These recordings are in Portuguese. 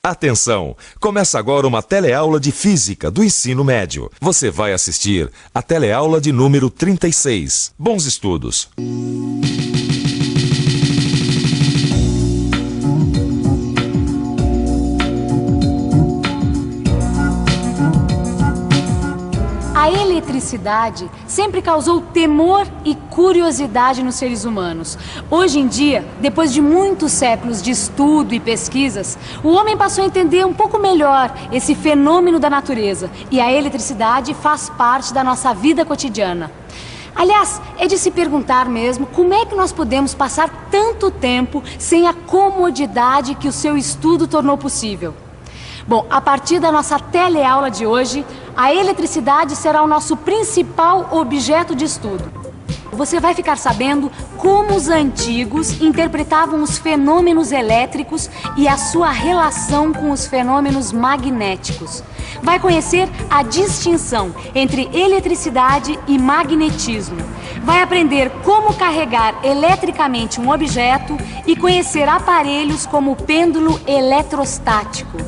Atenção! Começa agora uma teleaula de Física do ensino médio. Você vai assistir a teleaula de número 36. Bons estudos! A eletricidade sempre causou temor e curiosidade nos seres humanos. Hoje em dia, depois de muitos séculos de estudo e pesquisas, o homem passou a entender um pouco melhor esse fenômeno da natureza. E a eletricidade faz parte da nossa vida cotidiana. Aliás, é de se perguntar mesmo como é que nós podemos passar tanto tempo sem a comodidade que o seu estudo tornou possível. Bom, a partir da nossa teleaula de hoje, a eletricidade será o nosso principal objeto de estudo. Você vai ficar sabendo como os antigos interpretavam os fenômenos elétricos e a sua relação com os fenômenos magnéticos. Vai conhecer a distinção entre eletricidade e magnetismo. Vai aprender como carregar eletricamente um objeto e conhecer aparelhos como o pêndulo eletrostático.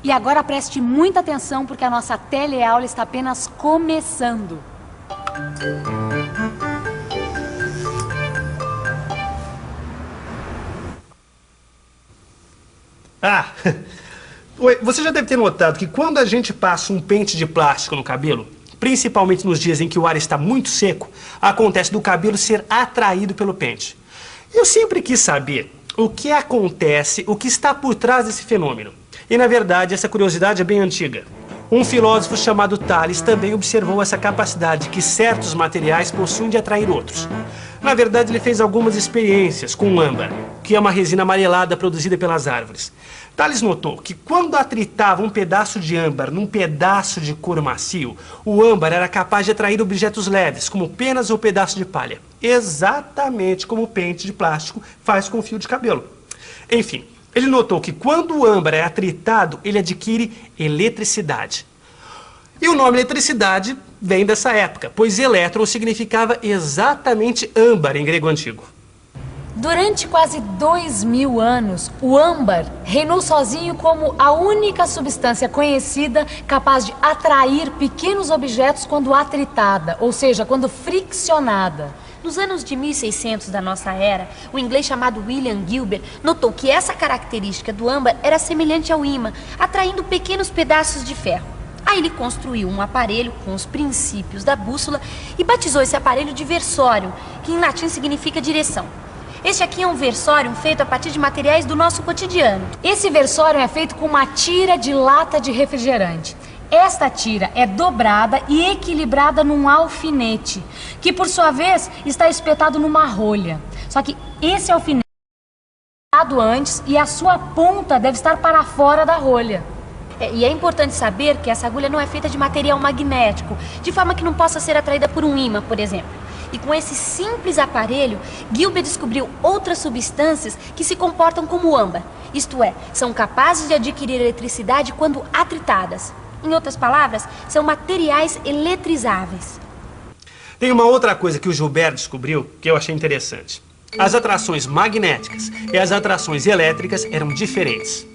E agora preste muita atenção porque a nossa teleaula está apenas começando. Você já deve ter notado que quando a gente passa um pente de plástico no cabelo, principalmente nos dias em que o ar está muito seco, acontece do cabelo ser atraído pelo pente. Eu sempre quis saber o que acontece, o que está por trás desse fenômeno. E, na verdade, essa curiosidade é bem antiga. Um filósofo chamado Thales também observou essa capacidade que certos materiais possuem de atrair outros. Na verdade, ele fez algumas experiências com o âmbar, que é uma resina amarelada produzida pelas árvores. Thales notou que quando atritava um pedaço de âmbar num pedaço de couro macio, o âmbar era capaz de atrair objetos leves, como penas ou pedaços de palha. Exatamente como o pente de plástico faz com o fio de cabelo. Enfim, ele notou que quando o âmbar é atritado, ele adquire eletricidade. E o nome eletricidade vem dessa época, pois elétron significava exatamente âmbar em grego antigo. Durante quase 2000 anos, o âmbar reinou sozinho como a única substância conhecida capaz de atrair pequenos objetos quando atritada, ou seja, quando friccionada. Nos anos de 1600 da nossa era, o inglês chamado William Gilbert notou que essa característica do âmbar era semelhante ao ímã, atraindo pequenos pedaços de ferro. Aí ele construiu um aparelho com os princípios da bússola e batizou esse aparelho de versório, que em latim significa direção. Este aqui é um versório feito a partir de materiais do nosso cotidiano. Esse versório é feito com uma tira de lata de refrigerante. Esta tira é dobrada e equilibrada num alfinete, que por sua vez está espetado numa rolha. Só que esse alfinete é espetado antes e a sua ponta deve estar para fora da rolha. E é importante saber que essa agulha não é feita de material magnético, de forma que não possa ser atraída por um ímã, por exemplo. E com esse simples aparelho, Gilbert descobriu outras substâncias que se comportam como âmbar. Isto é, são capazes de adquirir eletricidade quando atritadas. Em outras palavras, são materiais eletrizáveis. Tem uma outra coisa que o Gilbert descobriu que eu achei interessante. As atrações magnéticas e as atrações elétricas eram diferentes.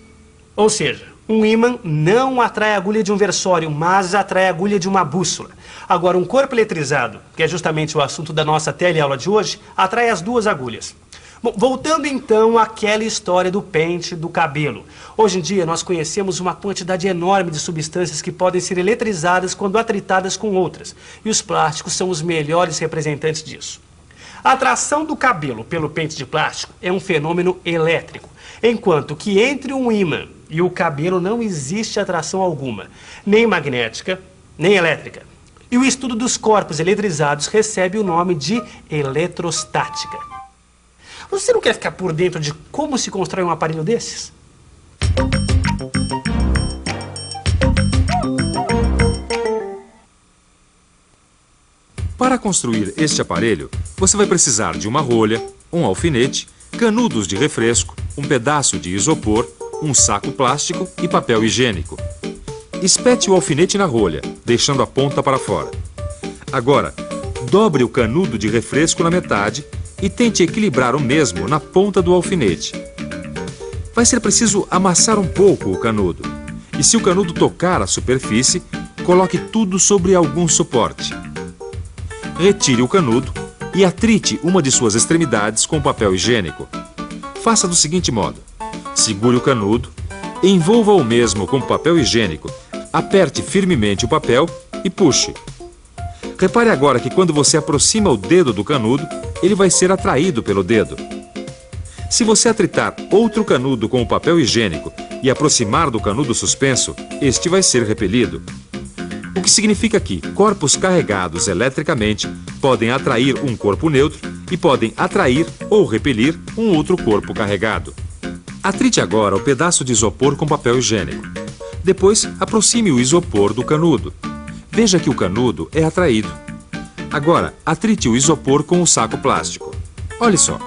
Ou seja, um ímã não atrai a agulha de um versório, mas atrai a agulha de uma bússola. Agora, um corpo eletrizado, que é justamente o assunto da nossa teleaula de hoje, atrai as duas agulhas. Bom, voltando então àquela história do pente do cabelo. Hoje em dia nós conhecemos uma quantidade enorme de substâncias que podem ser eletrizadas quando atritadas com outras. E os plásticos são os melhores representantes disso. A atração do cabelo pelo pente de plástico é um fenômeno elétrico, enquanto que entre um ímã e o cabelo não existe atração alguma, nem magnética, nem elétrica. E o estudo dos corpos eletrizados recebe o nome de eletrostática. Você não quer ficar por dentro de como se constrói um aparelho desses? Para construir este aparelho, você vai precisar de uma rolha, um alfinete, canudos de refresco, um pedaço de isopor, um saco plástico e papel higiênico. Espete o alfinete na rolha, deixando a ponta para fora. Agora, dobre o canudo de refresco na metade e tente equilibrar o mesmo na ponta do alfinete. vai ser preciso amassar um pouco o canudo. E se o canudo tocar a superfície, coloque tudo sobre algum suporte. Retire o canudo e atrite uma de suas extremidades com papel higiênico. Faça do seguinte modo: segure o canudo, envolva o mesmo com papel higiênico, aperte firmemente o papel e puxe. Repare agora que quando você aproxima o dedo do canudo, ele vai ser atraído pelo dedo. Se você atritar outro canudo com o papel higiênico e aproximar do canudo suspenso, este vai ser repelido. O que significa que corpos carregados eletricamente podem atrair um corpo neutro e podem atrair ou repelir um outro corpo carregado. Atrite agora o pedaço de isopor com papel higiênico. Depois, aproxime o isopor do canudo. Veja que o canudo é atraído. Agora, atrite o isopor com o saco plástico. Olhe só.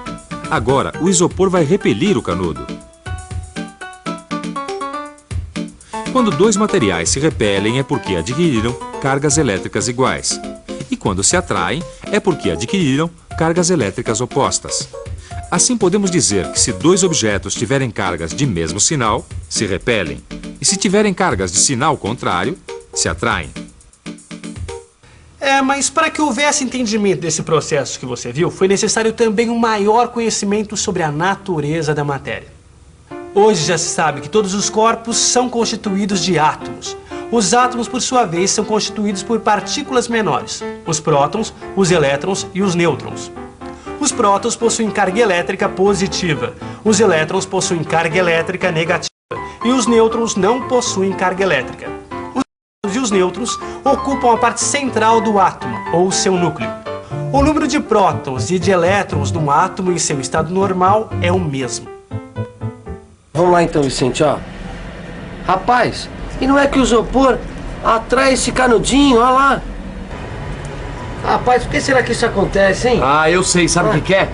Agora, o isopor vai repelir o canudo. Quando dois materiais se repelem é porque adquiriram cargas elétricas iguais. E quando se atraem é porque adquiriram cargas elétricas opostas. Assim podemos dizer que se dois objetos tiverem cargas de mesmo sinal, se repelem. E se tiverem cargas de sinal contrário, se atraem. Mas para que houvesse entendimento desse processo que você viu, foi necessário também um maior conhecimento sobre a natureza da matéria. Hoje já se sabe que todos os corpos são constituídos de átomos. Os átomos, por sua vez, são constituídos por partículas menores, os prótons, os elétrons e os nêutrons. Os prótons possuem carga elétrica positiva, os elétrons possuem carga elétrica negativa e os nêutrons não possuem carga elétrica. E os nêutrons ocupam a parte central do átomo, ou seu núcleo. O número de prótons e de elétrons de um átomo em seu estado normal é o mesmo. Vamos lá então, Vicente, ó. Rapaz, e não é que o isopor atrai esse canudinho, ó lá. Rapaz, por que será que isso acontece, hein? Ah, eu sei, sabe o que é?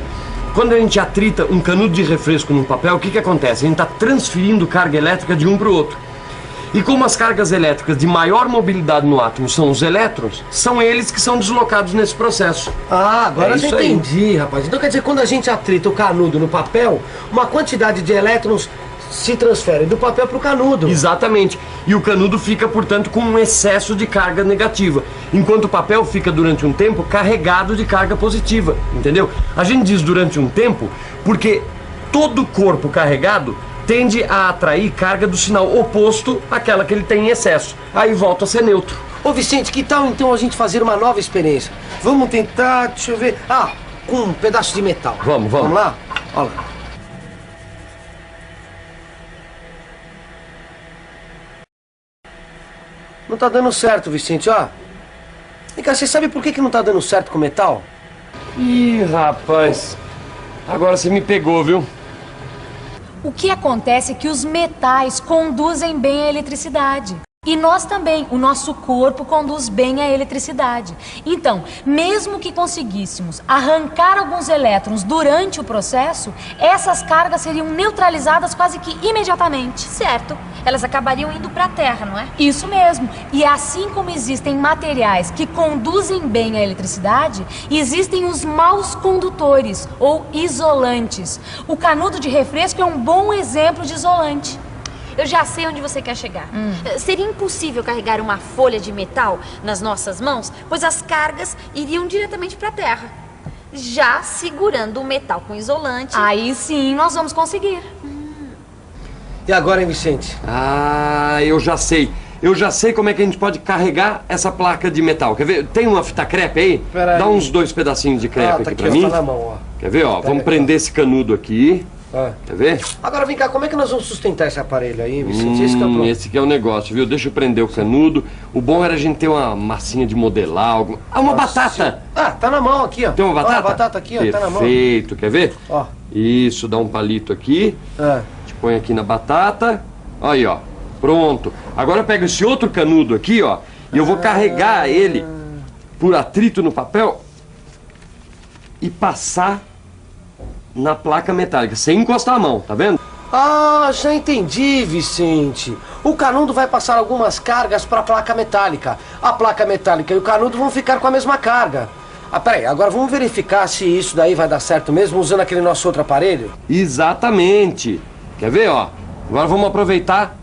Quando a gente atrita um canudo de refresco num papel, o que acontece? A gente está transferindo carga elétrica de um para o outro. E como as cargas elétricas de maior mobilidade no átomo são os elétrons, são eles que são deslocados nesse processo. Ah, agora É eu isso já aí. entendi, rapaz. Então quer dizer, quando a gente atrita o canudo no papel, uma quantidade de elétrons se transfere do papel para o canudo. Exatamente. E o canudo fica, portanto, com um excesso de carga negativa, enquanto o papel fica durante um tempo carregado de carga positiva, entendeu? A gente diz durante um tempo porque todo corpo carregado tende a atrair carga do sinal oposto àquela que ele tem em excesso. Aí volta a ser neutro. Ô Vicente, que tal então a gente fazer uma nova experiência? Vamos tentar, deixa eu ver. Ah, com um pedaço de metal. Vamos. Vamos lá? Olha lá. Não tá dando certo, Vicente, ó. Vem cá, você sabe por que não tá dando certo com metal? Ih, rapaz. Agora você me pegou, viu? O que acontece é que os metais conduzem bem a eletricidade. E nós também, o nosso corpo conduz bem a eletricidade. Então, mesmo que conseguíssemos arrancar alguns elétrons durante o processo, essas cargas seriam neutralizadas quase que imediatamente. Certo. Elas acabariam indo para a Terra, não é? Isso mesmo. E assim como existem materiais que conduzem bem a eletricidade, existem os maus condutores, ou isolantes. O canudo de refresco é um bom exemplo de isolante. Eu já sei onde você quer chegar. Seria impossível carregar uma folha de metal nas nossas mãos, pois as cargas iriam diretamente para a Terra. Já segurando o metal com isolante... Aí sim nós vamos conseguir. E agora, hein, Vicente? Ah, eu já sei. Eu já sei como é que a gente pode carregar essa placa de metal. Quer ver? Tem uma fita crepe aí? Pera aí. Dá uns 2 pedacinhos de crepe tá aqui pra mim. Tá na mão, ó. Quer ver, ó? Vamos aqui, prender esse canudo aqui. Quer ver? Agora vem cá, como é que nós vamos sustentar esse aparelho aí, Vicente? Esse que é o problema. Esse que é o negócio, viu? Deixa eu prender o canudo. O bom era a gente ter uma massinha de modelar, alguma... Ah, uma batata! Ah, tá na mão aqui, ó. Tem uma batata? Ó, a batata aqui, ó, tá na mão. Perfeito, quer ver? Ó. Isso, dá um palito aqui. Te põe aqui na batata. Aí, ó. Pronto. Agora eu pego esse outro canudo aqui, ó. E eu vou carregar ele por atrito no papel e passar na placa metálica, sem encostar a mão, tá vendo? Ah, já entendi, Vicente. O canudo vai passar algumas cargas para a placa metálica. A placa metálica e o canudo vão ficar com a mesma carga. Ah, peraí, agora vamos verificar se isso daí vai dar certo mesmo usando aquele nosso outro aparelho? Exatamente. Quer ver, ó? Agora vamos aproveitar,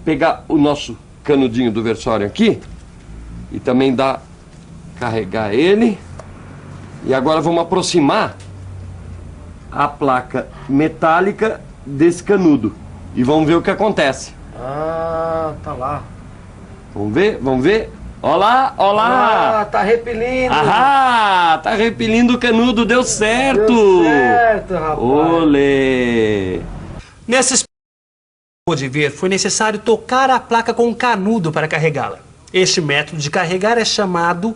pegar o nosso canudinho do versório aqui e também carregar ele. E agora vamos aproximar a placa metálica desse canudo e vamos ver o que acontece. Ah, tá lá. Vamos ver, vamos ver. Ó lá, ó lá. Ah, tá repelindo. Ah, tá repelindo o canudo, deu certo. Deu certo, rapaz. Olê. Nessa pôde ver, foi necessário tocar a placa com um canudo para carregá-la. Este método de carregar é chamado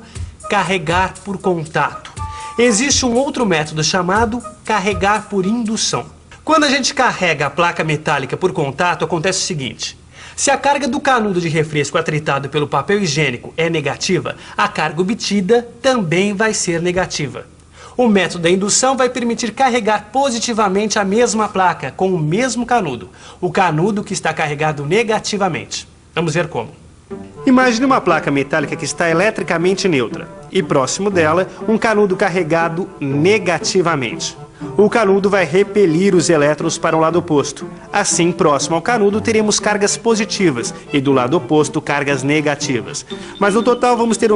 carregar por contato. Existe um outro método chamado carregar por indução. Quando a gente carrega a placa metálica por contato, acontece o seguinte. Se a carga do canudo de refresco atritado pelo papel higiênico é negativa, a carga obtida também vai ser negativa. O método da indução vai permitir carregar positivamente a mesma placa com o mesmo canudo, o canudo que está carregado negativamente. Vamos ver como. Imagine uma placa metálica que está eletricamente neutra e próximo dela um canudo carregado negativamente. O canudo vai repelir os elétrons para o lado oposto. Assim, próximo ao canudo teremos cargas positivas e do lado oposto cargas negativas. Mas no total vamos ter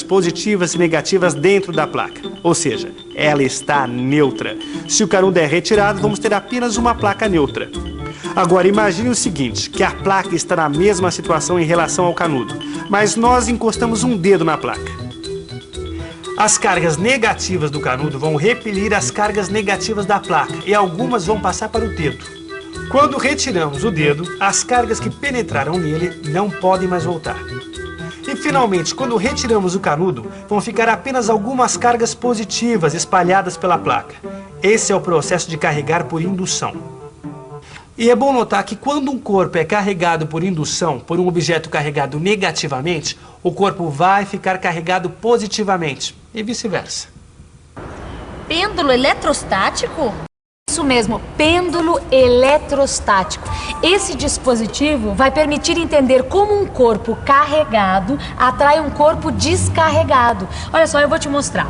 positivas e negativas dentro da placa, ou seja, ela está neutra. Se o canudo é retirado, vamos ter apenas uma placa neutra. Agora imagine o seguinte, que a placa está na mesma situação em relação ao canudo, mas nós encostamos um dedo na placa. As cargas negativas do canudo vão repelir as cargas negativas da placa e algumas vão passar para o dedo. Quando retiramos o dedo, as cargas que penetraram nele não podem mais voltar. E finalmente, quando retiramos o canudo, vão ficar apenas algumas cargas positivas espalhadas pela placa. Esse é o processo de carregar por indução. E é bom notar que quando um corpo é carregado por indução, por um objeto carregado negativamente, o corpo vai ficar carregado positivamente e vice-versa. Pêndulo eletrostático? Isso mesmo, pêndulo eletrostático. Esse dispositivo vai permitir entender como um corpo carregado atrai um corpo descarregado. Olha só, eu vou te mostrar.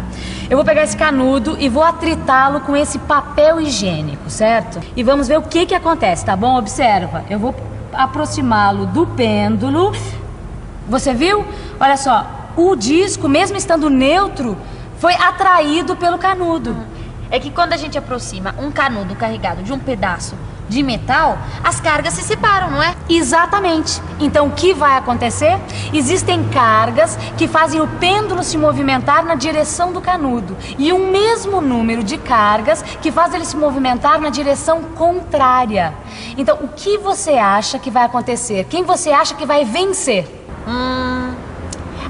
Eu vou pegar esse canudo e vou atritá-lo com esse papel higiênico, certo? E vamos ver o que acontece, tá bom? Observa, eu vou aproximá-lo do pêndulo. Você viu? Olha só, o disco, mesmo estando neutro, foi atraído pelo canudo. É que quando a gente aproxima um canudo carregado de um pedaço de metal, as cargas se separam, não é? Exatamente. Então o que vai acontecer? Existem cargas que fazem o pêndulo se movimentar na direção do canudo e um mesmo número de cargas que faz ele se movimentar na direção contrária. Então o que você acha que vai acontecer? Quem você acha que vai vencer?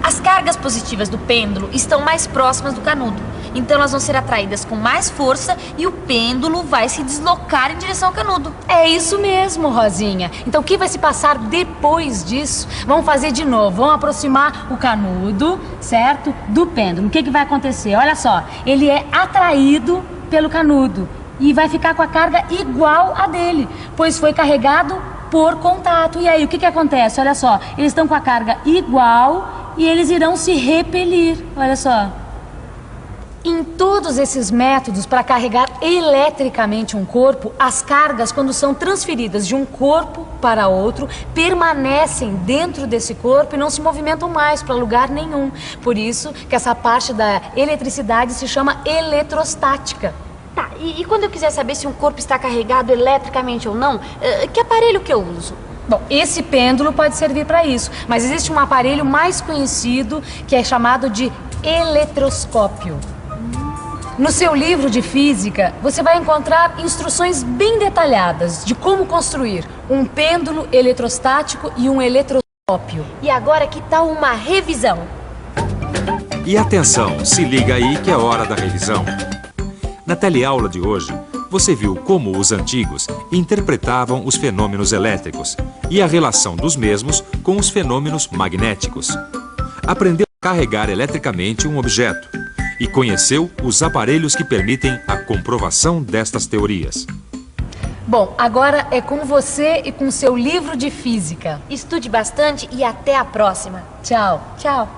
As cargas positivas do pêndulo estão mais próximas do canudo. Então elas vão ser atraídas com mais força e o pêndulo vai se deslocar em direção ao canudo. É isso mesmo, Rosinha. Então o que vai se passar depois disso? Vamos fazer de novo. Vamos aproximar o canudo, certo? Do pêndulo. O que vai acontecer? Olha só, ele é atraído pelo canudo e vai ficar com a carga igual a dele, pois foi carregado por contato. E aí, o que acontece? Olha só, eles estão com a carga igual e eles irão se repelir. Olha só. Em todos esses métodos para carregar eletricamente um corpo, as cargas, quando são transferidas de um corpo para outro, permanecem dentro desse corpo e não se movimentam mais para lugar nenhum. Por isso que essa parte da eletricidade se chama eletrostática. Tá, e quando eu quiser saber se um corpo está carregado eletricamente ou não, que aparelho que eu uso? Bom, esse pêndulo pode servir para isso, mas existe um aparelho mais conhecido que é chamado de eletroscópio. No seu livro de física, você vai encontrar instruções bem detalhadas de como construir um pêndulo eletrostático e um eletroscópio. E agora que tal uma revisão? E atenção, se liga aí que é hora da revisão. Na teleaula de hoje, você viu como os antigos interpretavam os fenômenos elétricos e a relação dos mesmos com os fenômenos magnéticos. Aprendeu a carregar eletricamente um objeto e conheceu os aparelhos que permitem a comprovação destas teorias. Bom, agora é com você e com seu livro de física. Estude bastante e até a próxima. Tchau. Tchau.